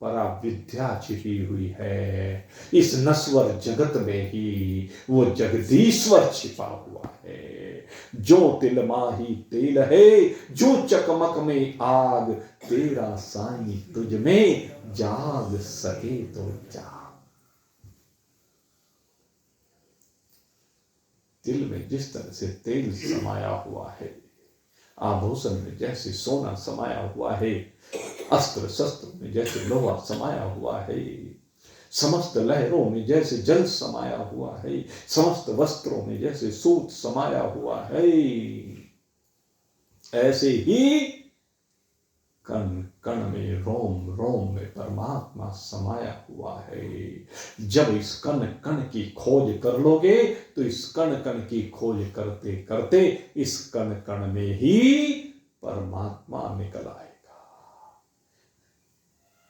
पराविद्या छिपी हुई है। इस नश्वर जगत में ही वो जगदीश्वर छिपा हुआ है। जो तिल माही तेल है, जो चकमक में आग, तेरा साईं तुझ में जाग सके तो जाग। तिल में जिस तरह से तेल समाया हुआ है, आभूषण में जैसे सोना समाया हुआ है, अस्त्र शस्त्र में जैसे लोहा समाया हुआ है, समस्त लहरों में जैसे जल समाया हुआ है, समस्त वस्त्रों में जैसे सूत समाया हुआ है, ऐसे ही कण कण में, रोम रोम में परमात्मा समाया हुआ है। जब इस कण कण की खोज कर लोगे, तो इस कण कण की खोज करते करते इस कण कण में ही परमात्मा निकल आएगा।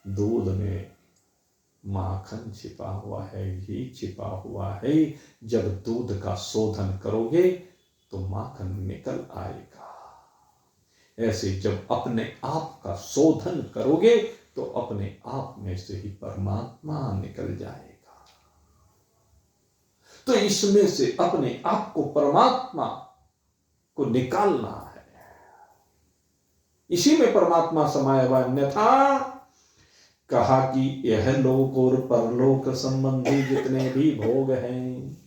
दूध में माखन छिपा हुआ है, घी छिपा हुआ है। जब दूध का शोधन करोगे तो माखन निकल आएगा। ऐसे जब अपने आप का शोधन करोगे तो अपने आप में से ही परमात्मा निकल जाएगा। तो इसमें से अपने आप को, परमात्मा को निकालना है। इसी में परमात्मा समाया हुआ। अन्यथा कहा कि यह लोक और परलोक संबंधी जितने भी भोग हैं,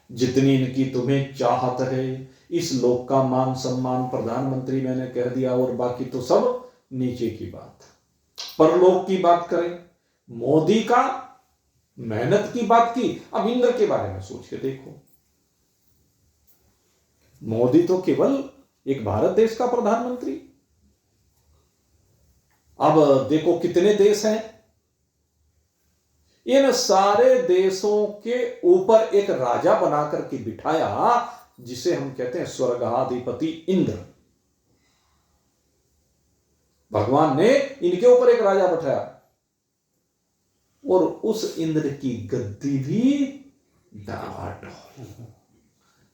जितनी इनकी तुम्हें चाहत है, इस लोक का मान सम्मान प्रधानमंत्री मैंने कह दिया, और बाकी तो सब नीचे की बात। परलोक की बात करें, मोदी का मेहनत की बात की। अब इंद्र के बारे में सोच के देखो, मोदी तो केवल एक भारत देश का प्रधानमंत्री, अब देखो कितने देश हैं। इन सारे देशों के ऊपर एक राजा बनाकर के बिठाया, जिसे हम कहते हैं स्वर्गाधिपति इंद्र। भगवान ने इनके ऊपर एक राजा बैठाया, और उस इंद्र की गद्दी भी डावाडोल।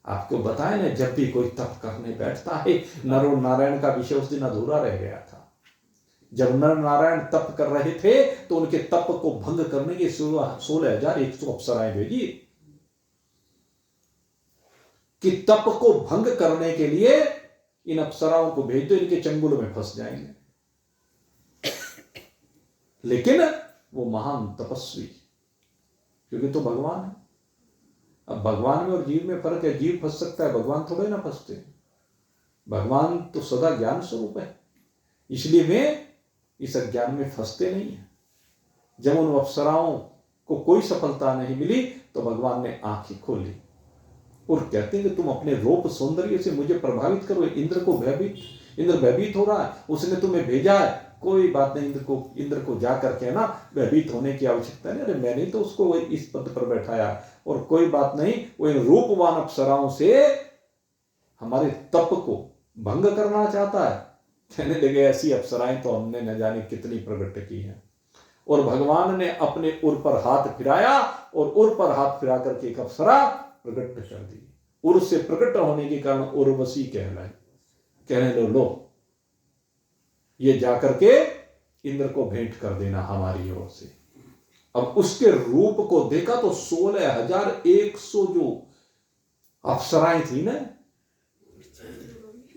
आपको बताया ना, जब भी कोई तप करने बैठता है, नर और नारायण का विषय उस दिन अधूरा रह गया था। जब नर नारायण तप कर रहे थे तो उनके तप को भंग करने के 16,100 अप्सराएं भेजी, कि तप को भंग करने के लिए इन अप्सराओं को भेज दो, इनके चंगुल में फंस जाएंगे। लेकिन वो महान तपस्वी, क्योंकि तो भगवान है। अब भगवान में और जीव में फर्क है। जीव फंस सकता है, भगवान थोड़े ना फंसते। भगवान तो सदा ज्ञान स्वरूप है, इसलिए वे इस अज्ञान में फंसते नहीं है। जब उन अप्सराओं को कोई सफलता नहीं मिली तो भगवान ने आंखें खोली और कहते हैं कि तुम अपने रूप सौंदर्य से मुझे प्रभावित करो। इंद्र भयभीत हो रहा है, उसने तुम्हें भेजा है। कोई बात नहीं, इंद्र को जा करके ना भयभीत होने की आवश्यकता नहीं। अरे मैंने तो उसको इस पद पर बैठाया, और कोई बात नहीं, वो इन रूपवान अप्सराओं से हमारे तप को भंग करना चाहता है। कहने लगे ऐसी अप्सराएं तो हमने न जाने कितनी प्रकट की हैं। और भगवान ने अपने उर पर हाथ फिराया और उर पर हाथ फिरा करके एक अप्सरा प्रकट कर दी। उर से प्रकट होने के कारण उर्वशी कहलाए। कहने लो ये जाकर के इंद्र को भेंट कर देना हमारी ओर से। अब उसके रूप को देखा तो 16,100 जो अप्सराएं थी ना,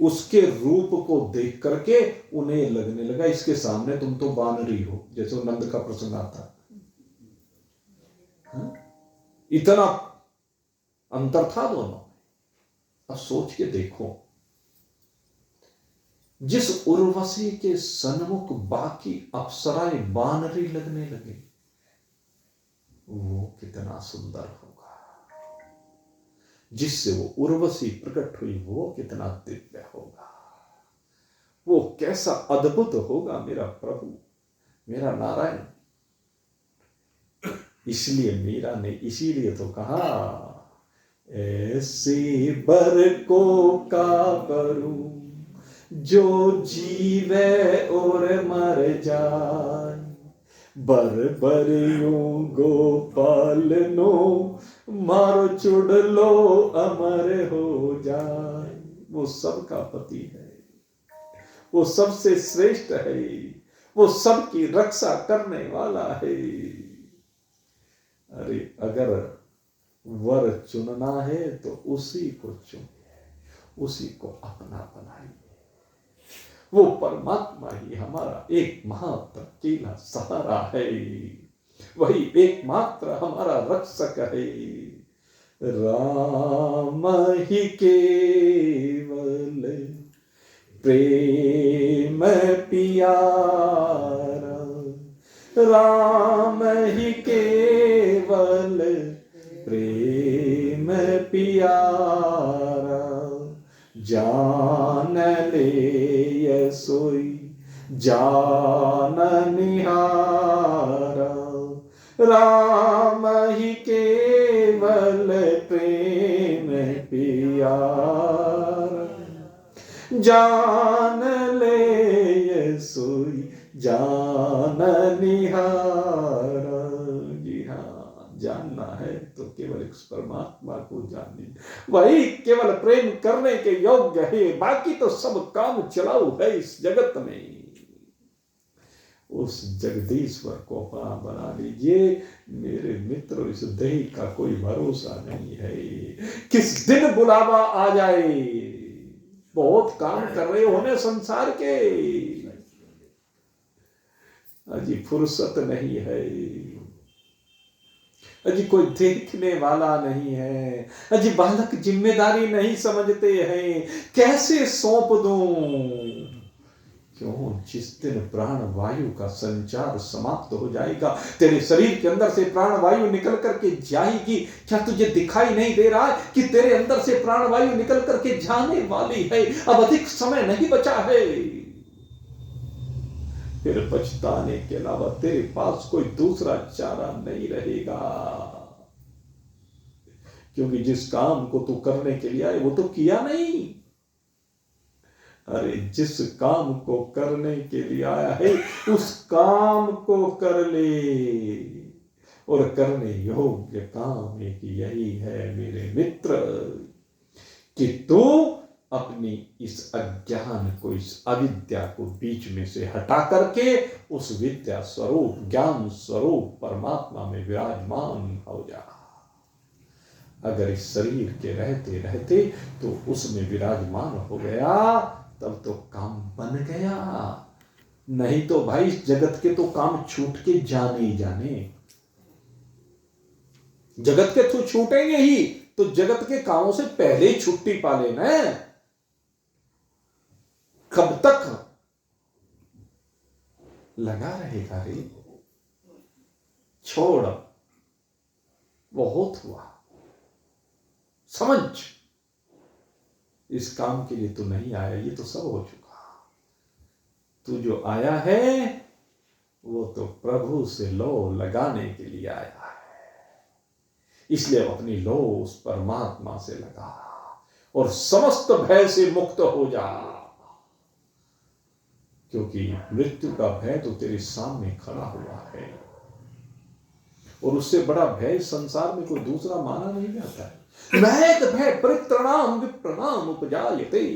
उसके रूप को देख करके उन्हें लगने लगा इसके सामने तुम तो बानरी हो, जैसे वो नंद का प्रसंग आता। इतना अंतर था दोनों। अब सोच के देखो, जिस उर्वशी के सन्मुख बाकी अप्सराएं बानरी लगने लगे, वो कितना सुंदर होगा। जिससे वो उर्वशी प्रकट हुई वो कितना दिव्य होगा, वो कैसा अद्भुत होगा मेरा प्रभु, मेरा नारायण। इसलिए मीरा ने इसीलिए तो कहा, ऐसे बर को का करूं जो जीवे और मर जाए, बर यूं गोपाल नो मारो चुड़लो अमर हो जाए। वो सबका पति है, वो सबसे श्रेष्ठ है, वो सबकी रक्षा करने वाला है। अरे अगर वर चुनना है तो उसी को चुनिए, उसी को अपना बनाइए। वो परमात्मा ही हमारा एकमात्र अकेला सहारा है, वही एकमात्र हमारा रक्षक है। राम ही केवल प्रेम पियारा, राम ही केवल प्रेम पियारा, जान ले ये सोई जान निहारा, राम ही केवल प्रेम पियारा, जान ले ये सोई जान निहारा। जी हाँ, जानना है तो केवल इस परमात्मा को जानिए, वही केवल प्रेम करने के योग्य है। बाकी तो सब काम चलाऊ है इस जगत में। उस जगदीश्वर को अपना बना लीजिए मेरे मित्र। इस देह का कोई भरोसा नहीं है, किस दिन बुलावा आ जाए। बहुत काम कर रहे होने संसार के, अजी फुर्सत नहीं है, अजी कोई देखने वाला नहीं है, अजी बालक जिम्मेदारी नहीं समझते हैं, कैसे सौंप दूं। क्यों, जिस दिन प्राण वायु का संचार समाप्त हो जाएगा, तेरे शरीर के अंदर से प्राण वायु निकल करके जाएगी, क्या तुझे दिखाई नहीं दे रहा है कि तेरे अंदर से प्राण वायु निकल करके जाने वाली है। अब अधिक समय नहीं बचा है, फिर पछताने के अलावा तेरे पास कोई दूसरा चारा नहीं रहेगा। क्योंकि जिस काम को तू करने के लिए आए वो तो किया नहीं। अरे जिस काम को करने के लिए आया है उस काम को कर ले, और करने योग्य काम एक यही है मेरे मित्र कि तू अपनी इस अज्ञान को, इस अविद्या को बीच में से हटा करके उस विद्या स्वरूप, ज्ञान स्वरूप परमात्मा में विराजमान हो जा। अगर इस शरीर के रहते रहते तो उसमें विराजमान हो गया तब तो काम बन गया। नहीं तो भाई इस जगत के तो काम छूट के जाने ही जाने। जगत के तो छूटेंगे ही तो जगत के कामों से पहले ही छुट्टी पा लेना। कब तक लगा रहेगा रे? छोड़, बहुत हुआ, समझ, इस काम के लिए तू नहीं आया, ये तो सब हो चुका। तू जो आया है वो तो प्रभु से लो लगाने के लिए आया है, इसलिए अपनी लो उस परमात्मा से लगा और समस्त भय से मुक्त हो जा, क्योंकि मृत्यु का भय तो तेरे सामने खड़ा हुआ है और उससे बड़ा भय संसार में कोई दूसरा माना नहीं जाता है। महत भय परित्राणाम विप्रणाम उपजायते।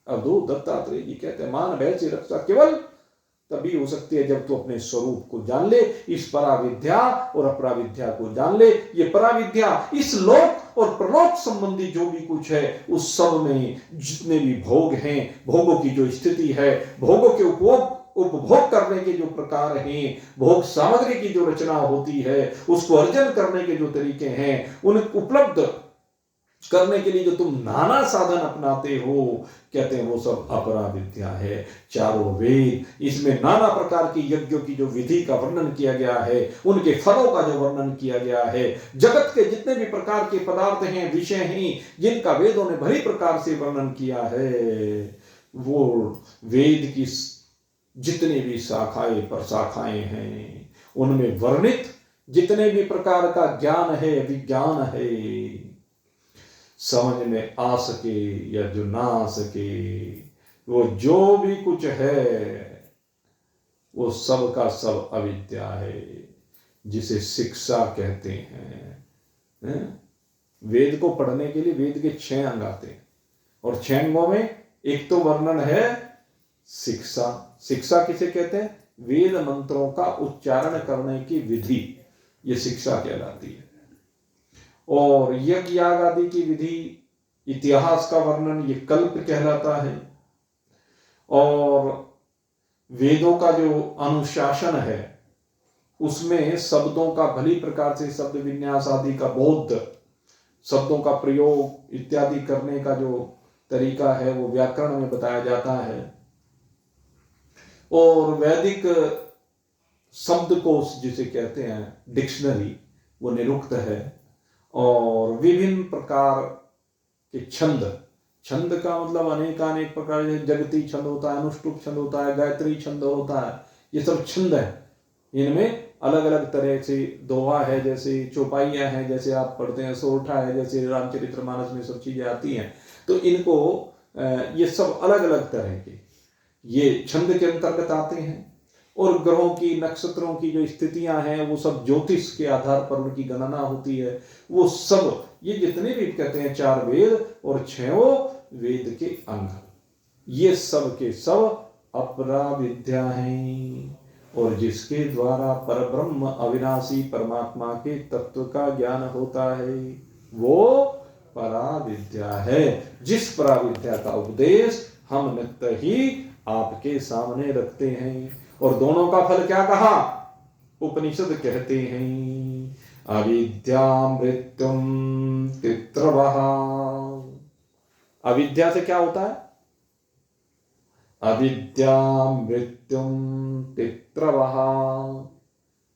अवधूत दत्तात्रेय जी कहते हैं मान भय से रक्षा केवल तभी हो सकती है जब तू अपने स्वरूप को जान ले, इस पराविद्या और अपराविद्या को जान ले। ये पराविद्या इस लोक और परलोक संबंधी जो भी कुछ है उस सब में जितने भी भोग हैं, भोगों की जो स्थिति है, भोगों के उपभोग करने के जो प्रकार हैं, भोग सामग्री की जो रचना होती है, उसको अर्जन करने के जो तरीके हैं, उन उपलब्ध करने के लिए जो तुम नाना साधन अपनाते हो, कहते हैं वो सब अपराविद्या है। चारों वेद, इसमें नाना प्रकार की यज्ञों की जो विधि का वर्णन किया गया है, उनके फलों का जो वर्णन किया गया है, जगत के जितने भी प्रकार के पदार्थ हैं, विषय हैं, जिनका वेदों ने भली प्रकार से वर्णन किया है, वो वेद की जितनी भी शाखाएं प्रशाखाएं हैं, उनमें वर्णित जितने भी प्रकार का ज्ञान है, विज्ञान है, समझ में आ सके या जो ना आ सके, वो जो भी कुछ है वो सब का सब अविद्या है, जिसे शिक्षा कहते हैं। वेद को पढ़ने के लिए वेद के 6 अंग आते हैं और 6 अंगों में एक तो वर्णन है शिक्षा। शिक्षा किसे कहते हैं? वेद मंत्रों का उच्चारण करने की विधि, ये शिक्षा कहलाती है। और यज्ञ याग आदि की विधि, इतिहास का वर्णन, ये कल्प कहलाता है। और वेदों का जो अनुशासन है उसमें शब्दों का भली प्रकार से शब्द विन्यास आदि का बोध, शब्दों का प्रयोग इत्यादि करने का जो तरीका है वो व्याकरण में बताया जाता है। और वैदिक शब्दकोश जिसे कहते हैं, डिक्शनरी, वो निरुक्त है। और विभिन्न प्रकार के छंद, छंद का मतलब अनेकानेक प्रकार, जगती छंद होता है, अनुष्टुप छंद होता है, गायत्री छंद होता है, ये सब छंद है। इनमें अलग अलग तरह से दोहा है, जैसे चौपाइयाँ हैं, जैसे आप पढ़ते हैं, सोरठा है, जैसे रामचरितमानस में सब चीजें आती हैं। तो इनको ये सब अलग अलग तरह के ये छंद के अंतर्गत आते हैं। और ग्रहों की, नक्षत्रों की जो स्थितियां हैं वो सब ज्योतिष के आधार पर उनकी गणना होती है। वो सब, ये जितने भी कहते हैं 4 वेद और 6 वेद के अंग, ये सब के सब अपराविद्या हैं। और जिसके द्वारा परब्रह्म अविनाशी परमात्मा के तत्व का ज्ञान होता है वो पराविद्या है। जिस पराविद्या का उपदेश हम नित्य ही आपके सामने रखते हैं। और दोनों का फल क्या कहा? उपनिषद कहते हैं अविद्या मृत्युम तित्रवः। अविद्या से क्या होता है? अविद्या मृत्युम तित्रवः।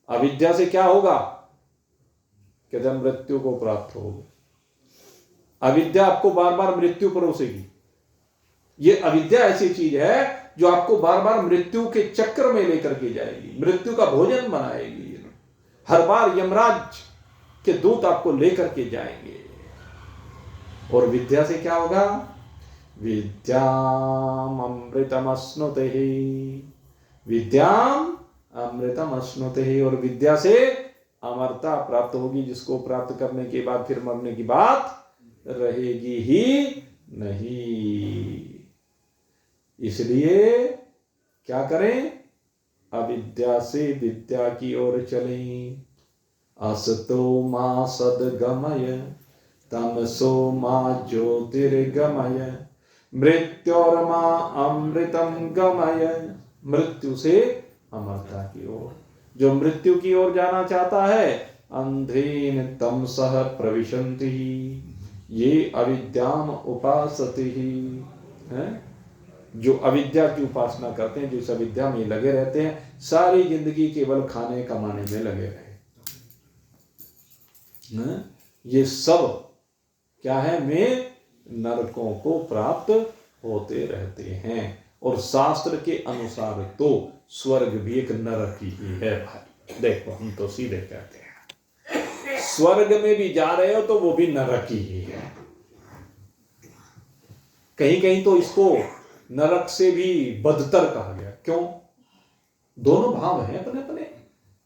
अविद्या से क्या होगा? कहते मृत्यु को प्राप्त होगा। अविद्या आपको बार बार मृत्यु परोसेगी। ये अविद्या ऐसी चीज है जो आपको बार बार मृत्यु के चक्र में लेकर के जाएगी, मृत्यु का भोजन बनाएगी। हर बार यमराज के दूत आपको लेकर के जाएंगे। और विद्या से क्या होगा? विद्याम अमृतम अश्नुते, विद्याम अमृतम अश्नुते। और विद्या से अमरता प्राप्त होगी, जिसको प्राप्त करने के बाद फिर मरने की बात रहेगी ही नहीं। इसलिए क्या करें? अविद्या से विद्या की ओर चलें। असतो मा सद्गमय तमसो मा ज्योतिर्गमय मृत्योर्मा अमृतम गमय। मृत्यु से अमरता की ओर, जो मृत्यु की ओर जाना चाहता है, अंधेन तमसः प्रविशन्ति, ये अविद्याम उपासते हैं। जो अविद्या की उपासना करते हैं, जो इस अविद्या में लगे रहते हैं, सारी जिंदगी केवल खाने कमाने में लगे रहे। ये सब क्या है, में नरकों को प्राप्त होते रहते हैं। और शास्त्र के अनुसार तो स्वर्ग भी एक नरक ही है भाई। देखो हम तो सीधे कहते हैं, स्वर्ग में भी जा रहे हो तो वो भी नरक ही है। कहीं कहीं तो इसको नरक से भी बदतर कहा गया। क्यों? दोनों भाव हैं अपने अपने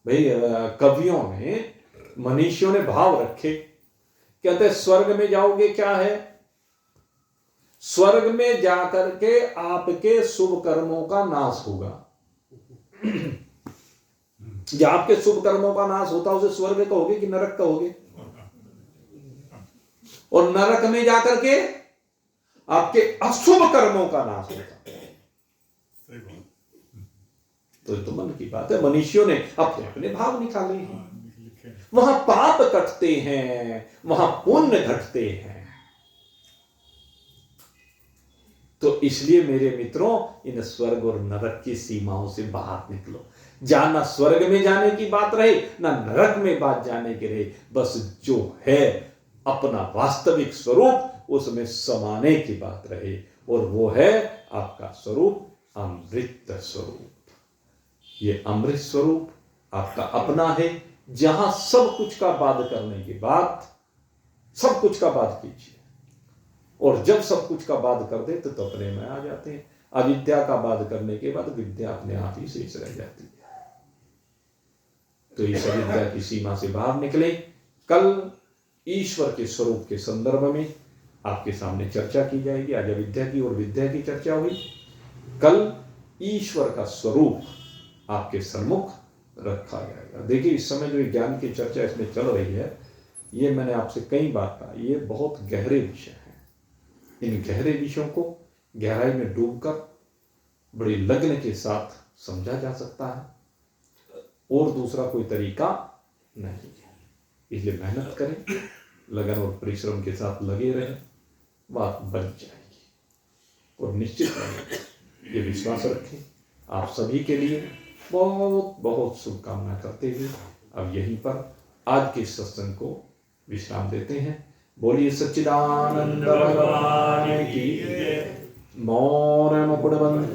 भाई। कवियों ने, मनीषियों ने भाव रखे। कहते हैं स्वर्ग में जाओगे क्या है, स्वर्ग में जाकर के आपके शुभ कर्मों का नाश होगा। जब आपके शुभ कर्मों का नाश होता उसे स्वर्ग कहोगे कि नरक कहोगे? और नरक में जाकर के आपके अशुभ कर्मों का नाश होता। सही बात। तो ये तो मन की बात है। मनुष्यों ने अपने अपने भाव निकाले हैं। लिखे हैं। वहां पाप कटते हैं, वहां पुण्य घटते हैं। तो इसलिए मेरे मित्रों, इन स्वर्ग और नरक की सीमाओं से बाहर निकलो। जहां ना स्वर्ग में जाने की बात रहे, ना नरक में बात जाने की रहे। बस जो है अपना वास्तविक स्वरूप, उसमें समाने की बात रहे। और वो है आपका स्वरूप अमृत स्वरूप। ये अमृत स्वरूप आपका अपना है, जहां सब कुछ का बाध करने के बाद, सब कुछ का बाध कीजिए। और जब सब कुछ का बाध कर देते तो अपने में आ जाते हैं। अविद्या का बाध करने के बाद विद्या अपने आप ही शेष रह जाती है। तो इस अविद्या की सीमा से बाहर निकले। कल ईश्वर के स्वरूप के संदर्भ में आपके सामने चर्चा की जाएगी। आज अविद्या की और विद्या की चर्चा हुई। कल ईश्वर का स्वरूप आपके सम्मुख रखा जाएगा। देखिए इस समय जो ज्ञान की चर्चा इसमें चल रही है, ये मैंने आपसे कई बार कहा, ये बहुत गहरे विषय हैं। इन गहरे विषयों को गहराई में डूबकर बड़ी लगन के साथ समझा जा सकता है, और दूसरा कोई तरीका नहीं है। इसलिए मेहनत करें, लगन और परिश्रम के साथ लगे रहें, बात बन जाएगी। और निश्चित रहे, ये विश्वास रखें। आप सभी के लिए बहुत बहुत शुभकामना करते हुए अब यहीं पर आज के सत्संग को विश्राम देते हैं। बोलिए सच्चिदानंद भगवान की। मौन मुकुट बंद